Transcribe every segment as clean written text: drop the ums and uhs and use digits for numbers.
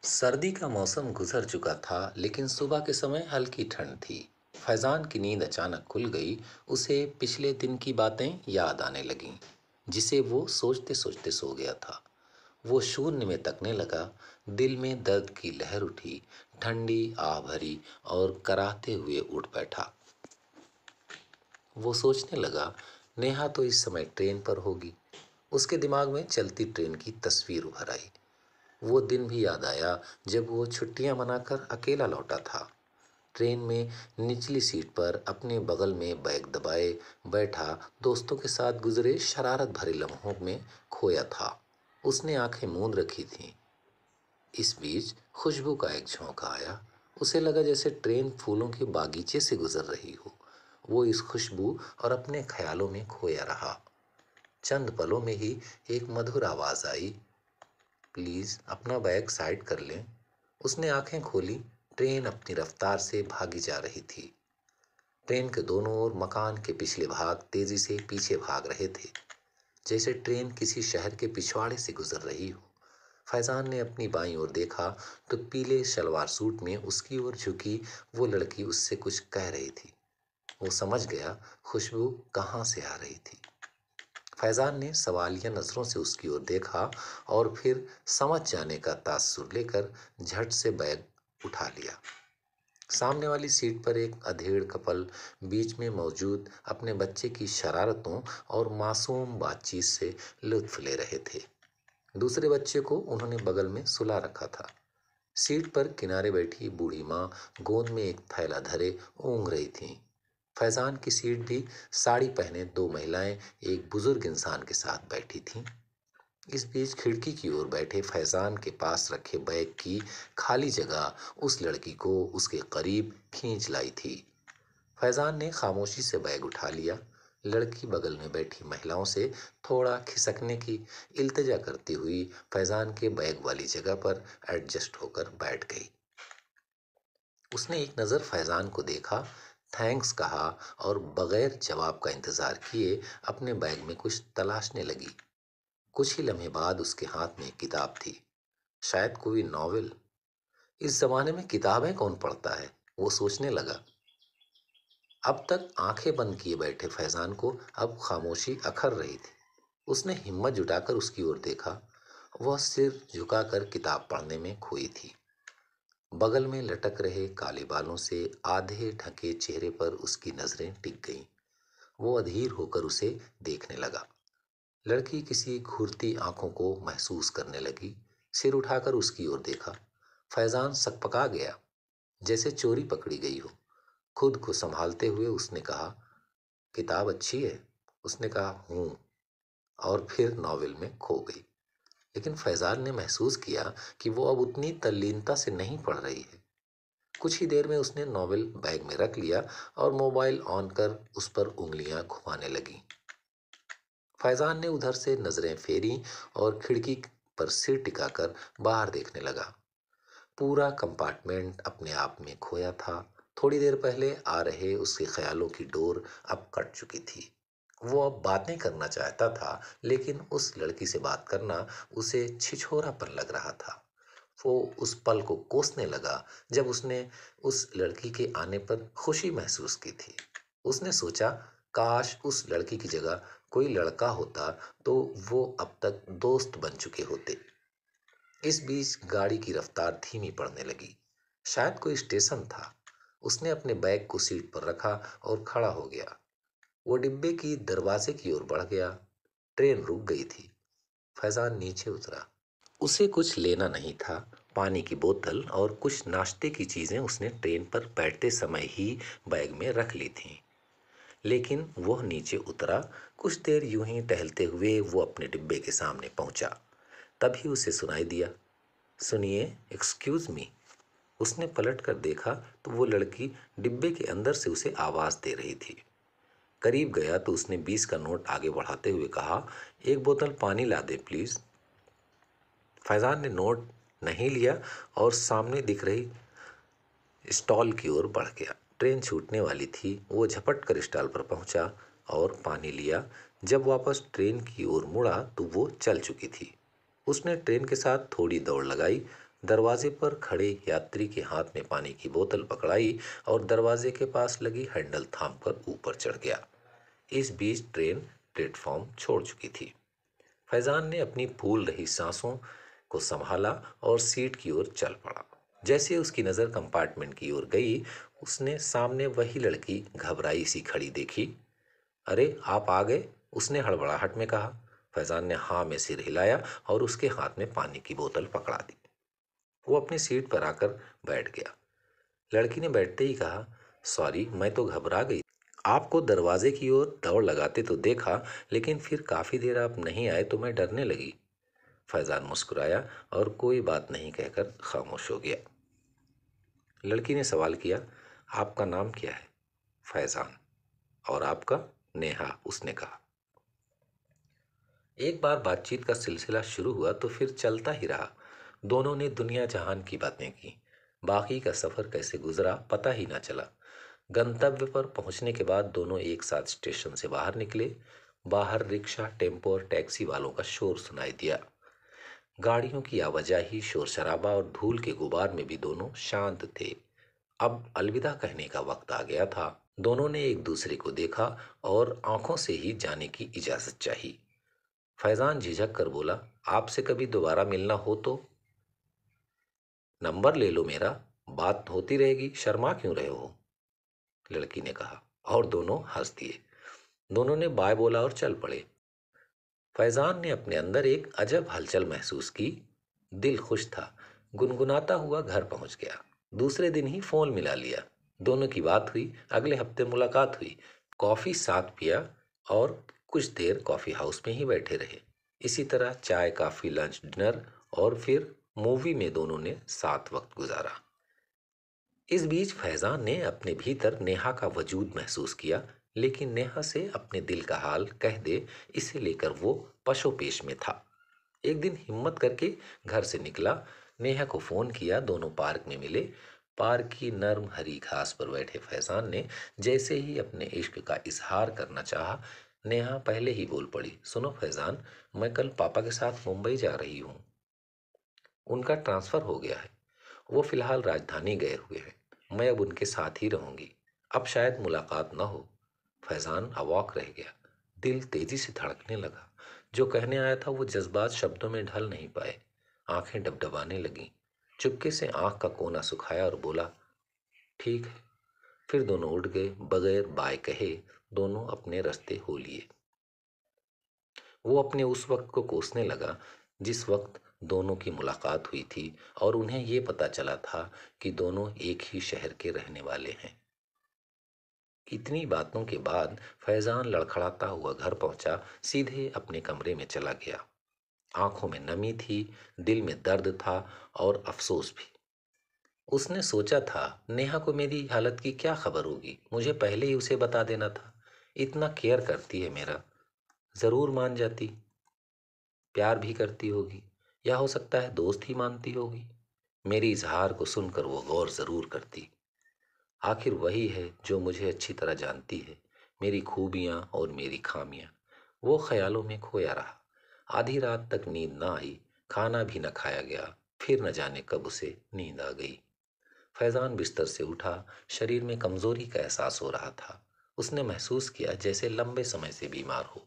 सर्दी का मौसम गुजर चुका था, लेकिन सुबह के समय हल्की ठंड थी। फैजान की नींद अचानक खुल गई। उसे पिछले दिन की बातें याद आने लगीं, जिसे वो सोचते सोचते सो गया था। वो शून्य में तकने लगा। दिल में दर्द की लहर उठी। ठंडी आह भरी और कराहते हुए उठ बैठा। वो सोचने लगा, नेहा तो इस समय ट्रेन पर होगी। उसके दिमाग में चलती ट्रेन की तस्वीर उभर आई। वो दिन भी याद आया जब वो छुट्टियां मनाकर अकेला लौटा था। ट्रेन में निचली सीट पर अपने बगल में बैग दबाए बैठा दोस्तों के साथ गुजरे शरारत भरे लम्हों में खोया था। उसने आंखें मूंद रखी थीं। इस बीच खुशबू का एक झोंका आया। उसे लगा जैसे ट्रेन फूलों के बागीचे से गुजर रही हो। वो इस खुशबू और अपने ख्यालों में खोया रहा। चंद पलों में ही एक मधुर आवाज आई, प्लीज अपना बैग साइड कर लें। उसने आंखें खोली। ट्रेन अपनी रफ्तार से भागी जा रही थी। ट्रेन के दोनों ओर मकान के पिछले भाग तेजी से पीछे भाग रहे थे, जैसे ट्रेन किसी शहर के पिछवाड़े से गुजर रही हो। फैजान ने अपनी बाईं ओर देखा तो पीले सलवार सूट में उसकी ओर झुकी वो लड़की उससे कुछ कह रही थी। वो समझ गया खुशबू कहाँ से आ रही थी। फैजान ने सवालिया नजरों से उसकी ओर देखा और फिर समझ जाने का तासुर लेकर झट से बैग उठा लिया। सामने वाली सीट पर एक अधेड़ कपल बीच में मौजूद अपने बच्चे की शरारतों और मासूम बातचीत से लुत्फ ले रहे थे। दूसरे बच्चे को उन्होंने बगल में सुला रखा था। सीट पर किनारे बैठी बूढ़ी माँ गोद में एक थैला धरे ऊँघ रही थीं। फैजान की सीट भी साड़ी पहने दो महिलाएं एक बुजुर्ग इंसान के साथ बैठी थीं। इस बीच खिड़की की ओर बैठे फैजान के पास रखे बैग की खाली जगह उस लड़की को उसके करीब खींच लाई थी। फैजान ने खामोशी से बैग उठा लिया। लड़की बगल में बैठी महिलाओं से थोड़ा खिसकने की इल्तिजा करती हुई फैजान के बैग वाली जगह पर एडजस्ट होकर बैठ गई। उसने एक नज़र फैजान को देखा, थैंक्स कहा और बगैर जवाब का इंतजार किए अपने बैग में कुछ तलाशने लगी। कुछ ही लम्हे बाद उसके हाथ में एक किताब थी, शायद कोई नॉवेल। इस जमाने में किताबें कौन पढ़ता है, वो सोचने लगा। अब तक आंखें बंद किए बैठे फैजान को अब खामोशी अखर रही थी। उसने हिम्मत जुटाकर उसकी ओर देखा। वह सिर झुकाकर किताब पढ़ने में खोई थी। बगल में लटक रहे काले बालों से आधे ढके चेहरे पर उसकी नजरें टिक गईं। वो अधीर होकर उसे देखने लगा। लड़की किसी घूरती आंखों को महसूस करने लगी। सिर उठाकर उसकी ओर देखा। फैजान सकपका गया, जैसे चोरी पकड़ी गई हो। खुद को संभालते हुए उसने कहा, किताब अच्छी है। उसने कहा, हूँ, और फिर नॉवेल में खो गई। लेकिन फैजान ने महसूस किया कि वो अब उतनी तल्लीनता से नहीं पढ़ रही है। कुछ ही देर में उसने नॉवेल बैग में रख लिया और मोबाइल ऑन कर उस पर उंगलियां घुमाने लगी। फैजान ने उधर से नजरें फेरी और खिड़की पर सिर टिकाकर बाहर देखने लगा। पूरा कंपार्टमेंट अपने आप में खोया था। थोड़ी देर पहले आ रहे उसके ख्यालों की डोर अब कट चुकी थी। वो अब बातें करना चाहता था, लेकिन उस लड़की से बात करना उसे छिछोरापन लग रहा था। वो उस पल को कोसने लगा जब उसने उस लड़की के आने पर खुशी महसूस की थी। उसने सोचा, काश उस लड़की की जगह कोई लड़का होता तो वो अब तक दोस्त बन चुके होते। इस बीच गाड़ी की रफ्तार धीमी पड़ने लगी। शायद कोई स्टेशन था। उसने अपने बैग को सीट पर रखा और खड़ा हो गया। वो डिब्बे की दरवाजे की ओर बढ़ गया। ट्रेन रुक गई थी। फैजान नीचे उतरा। उसे कुछ लेना नहीं था। पानी की बोतल और कुछ नाश्ते की चीजें उसने ट्रेन पर बैठते समय ही बैग में रख ली थीं। लेकिन वह नीचे उतरा। कुछ देर यूं ही टहलते हुए वो अपने डिब्बे के सामने पहुंचा। तभी उसे सुनाई दिया, सुनिए, एक्सक्यूज मी। उसने पलट कर देखा तो वो लड़की डिब्बे के अंदर से उसे आवाज दे रही थी। करीब गया तो उसने 20 का नोट आगे बढ़ाते हुए कहा, एक बोतल पानी ला दे प्लीज। फैजान ने नोट नहीं लिया और सामने दिख रही स्टॉल की ओर बढ़ गया। ट्रेन छूटने वाली थी। वो झपट कर स्टॉल पर पहुंचा और पानी लिया। जब वापस ट्रेन की ओर मुड़ा तो वो चल चुकी थी। उसने ट्रेन के साथ थोड़ी दौड़ लगाई। दरवाजे पर खड़े यात्री के हाथ में पानी की बोतल पकड़ाई और दरवाजे के पास लगी हैंडल थाम कर ऊपर चढ़ गया। इस बीच ट्रेन प्लेटफॉर्म छोड़ चुकी थी। फैजान ने अपनी फूल रही सांसों को संभाला और सीट की ओर चल पड़ा। जैसे उसकी नज़र कंपार्टमेंट की ओर गई, उसने सामने वही लड़की घबराई सी खड़ी देखी। अरे आप आ गए, उसने हड़बड़ाहट में कहा। फैजान ने हाँ में सिर हिलाया और उसके हाथ में पानी की बोतल पकड़ा दी। वो अपनी सीट पर आकर बैठ गया। लड़की ने बैठते ही कहा, सॉरी, मैं तो घबरा गई। आपको दरवाजे की ओर दौड़ लगाते तो देखा, लेकिन फिर काफ़ी देर आप नहीं आए तो मैं डरने लगी। फैजान मुस्कुराया और कोई बात नहीं कहकर खामोश हो गया। लड़की ने सवाल किया, आपका नाम क्या है? फैजान। और आपका? नेहा, उसने कहा। एक बार बातचीत का सिलसिला शुरू हुआ तो फिर चलता ही रहा। दोनों ने दुनिया जहान की बातें की। बाकी का सफ़र कैसे गुजरा पता ही ना चला। गंतव्य पर पहुंचने के बाद दोनों एक साथ स्टेशन से बाहर निकले। बाहर रिक्शा, टेम्पो और टैक्सी वालों का शोर सुनाई दिया। गाड़ियों की आवाजाही, शोर शराबा और धूल के गुबार में भी दोनों शांत थे। अब अलविदा कहने का वक्त आ गया था। दोनों ने एक दूसरे को देखा और आंखों से ही जाने की इजाजत चाही। फैजान झिझक कर बोला, आपसे कभी दोबारा मिलना हो तो नंबर ले लो मेरा, बात होती रहेगी, शर्मा क्यों रहे हो? लड़की ने कहा और दोनों हंस दिए। दोनों ने बाय बोला और चल पड़े। फैजान ने अपने अंदर एक अजब हलचल महसूस की। दिल खुश था। गुनगुनाता हुआ घर पहुंच गया। दूसरे दिन ही फोन मिला लिया। दोनों की बात हुई। अगले हफ्ते मुलाकात हुई। कॉफ़ी साथ पिया और कुछ देर कॉफ़ी हाउस में ही बैठे रहे। इसी तरह चाय, काफ़ी, लंच, डिनर और फिर मूवी में दोनों ने साथ वक्त गुजारा। इस बीच फैजान ने अपने भीतर नेहा का वजूद महसूस किया, लेकिन नेहा से अपने दिल का हाल कह दे, इसे लेकर वो पशोपेश में था। एक दिन हिम्मत करके घर से निकला। नेहा को फ़ोन किया। दोनों पार्क में मिले। पार्क की नर्म हरी घास पर बैठे फैजान ने जैसे ही अपने इश्क का इजहार करना चाहा, नेहा पहले ही बोल पड़ी, सुनो फैजान, मैं कल पापा के साथ मुंबई जा रही हूँ। उनका ट्रांसफ़र हो गया है। वो फिलहाल राजधानी गए हुए हैं। मैं अब उनके साथ ही रहूंगी। अब शायद मुलाकात ना हो। फैजान अवाक रह गया। दिल तेजी से धड़कने लगा। जो कहने आया था वो जज्बात शब्दों में ढल नहीं पाए। आंखें डबडबाने लगीं। चुपके से आंख का कोना सुखाया और बोला, ठीक है। फिर दोनों उठ गए। बगैर बाय कहे दोनों अपने रास्ते हो लिए। वो अपने उस वक्त को कोसने लगा जिस वक्त दोनों की मुलाकात हुई थी और उन्हें ये पता चला था कि दोनों एक ही शहर के रहने वाले हैं। इतनी बातों के बाद फैजान लड़खड़ाता हुआ घर पहुंचा। सीधे अपने कमरे में चला गया। आंखों में नमी थी, दिल में दर्द था और अफसोस भी। उसने सोचा था, नेहा को मेरी हालत की क्या खबर होगी, मुझे पहले ही उसे बता देना था। इतना केयर करती है मेरा, ज़रूर मान जाती। प्यार भी करती होगी, या हो सकता है दोस्त ही मानती होगी। मेरी इजहार को सुनकर वो गौर ज़रूर करती। आखिर वही है जो मुझे अच्छी तरह जानती है, मेरी खूबियाँ और मेरी खामियाँ। वो ख्यालों में खोया रहा। आधी रात तक नींद ना आई। खाना भी न खाया गया। फिर न जाने कब उसे नींद आ गई। फैजान बिस्तर से उठा। शरीर में कमजोरी का एहसास हो रहा था। उसने महसूस किया जैसे लंबे समय से बीमार हो।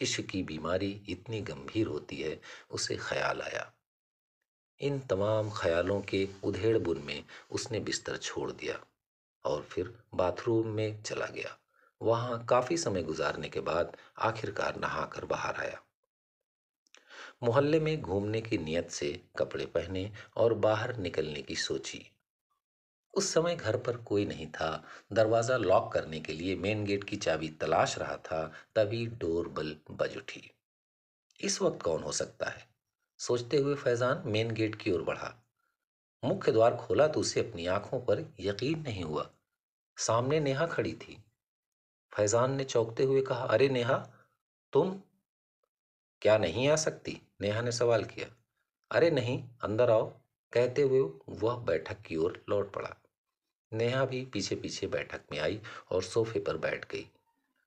इश्क की बीमारी इतनी गंभीर होती है, उसे ख्याल आया। इन तमाम ख्यालों के उधेड़ बुन में उसने बिस्तर छोड़ दिया और फिर बाथरूम में चला गया। वहां काफी समय गुजारने के बाद आखिरकार नहाकर बाहर आया। मोहल्ले में घूमने की नियत से कपड़े पहने और बाहर निकलने की सोची। उस समय घर पर कोई नहीं था। दरवाज़ा लॉक करने के लिए मेन गेट की चाबी तलाश रहा था, तभी डोर बेल बज उठी। इस वक्त कौन हो सकता है, सोचते हुए फैजान मेन गेट की ओर बढ़ा। मुख्य द्वार खोला तो उसे अपनी आंखों पर यकीन नहीं हुआ। सामने नेहा खड़ी थी। फैजान ने चौंकते हुए कहा, अरे नेहा, तुम क्या नहीं आ सकती? नेहा ने सवाल किया। अरे नहीं, अंदर आओ, कहते हुए वह बैठक की ओर लौट पड़ा। नेहा भी पीछे पीछे बैठक में आई और सोफे पर बैठ गई।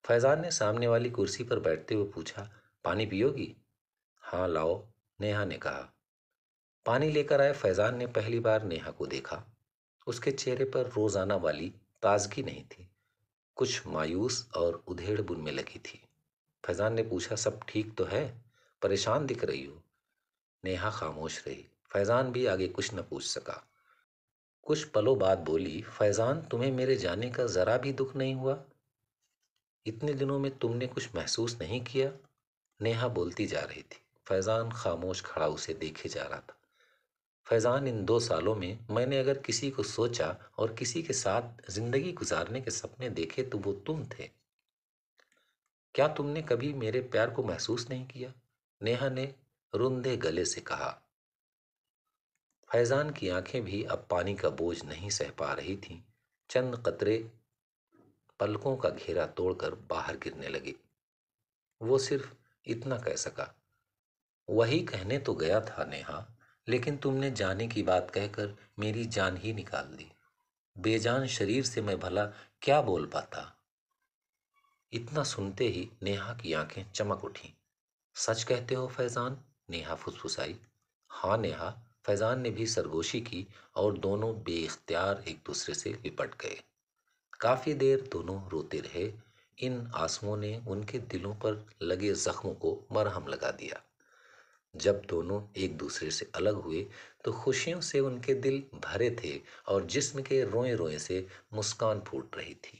फैजान ने सामने वाली कुर्सी पर बैठते हुए पूछा, पानी पियोगी? हाँ लाओ, नेहा ने कहा। पानी लेकर आए फैजान ने पहली बार नेहा को देखा। उसके चेहरे पर रोजाना वाली ताजगी नहीं थी, कुछ मायूस और उधेड़ बुन में लगी थी। फैजान ने पूछा, सब ठीक तो है? परेशान दिख रही हो। नेहा खामोश रही। फैजान भी आगे कुछ न पूछ सका। कुछ पलों बाद बोली, फैजान, तुम्हें मेरे जाने का जरा भी दुख नहीं हुआ? इतने दिनों में तुमने कुछ महसूस नहीं किया? नेहा बोलती जा रही थी। फैजान खामोश खड़ा उसे देखे जा रहा था। फैजान, इन 2 सालों में मैंने अगर किसी को सोचा और किसी के साथ जिंदगी गुजारने के सपने देखे तो वो तुम थे। क्या तुमने कभी मेरे प्यार को महसूस नहीं किया? नेहा ने रुंधे गले से कहा। फैजान की आंखें भी अब पानी का बोझ नहीं सह पा रही थीं। चंद कतरे पलकों का घेरा तोड़कर बाहर गिरने लगे। वो सिर्फ इतना कह सका, वही कहने तो गया था नेहा, लेकिन तुमने जाने की बात कहकर मेरी जान ही निकाल दी। बेजान शरीर से मैं भला क्या बोल पाता। इतना सुनते ही नेहा की आंखें चमक उठीं। सच कहते हो फैजान? नेहा फुसफुसाई। हाँ नेहा, फैजान ने भी सरगोशी की और दोनों बेइख्तियार एक दूसरे से लिपट गए। काफी देर दोनों रोते रहे। इन आंसुओं ने उनके दिलों पर लगे जख्मों को मरहम लगा दिया। जब दोनों एक दूसरे से अलग हुए तो खुशियों से उनके दिल भरे थे और जिस्म के रोए रोए से मुस्कान फूट रही थी।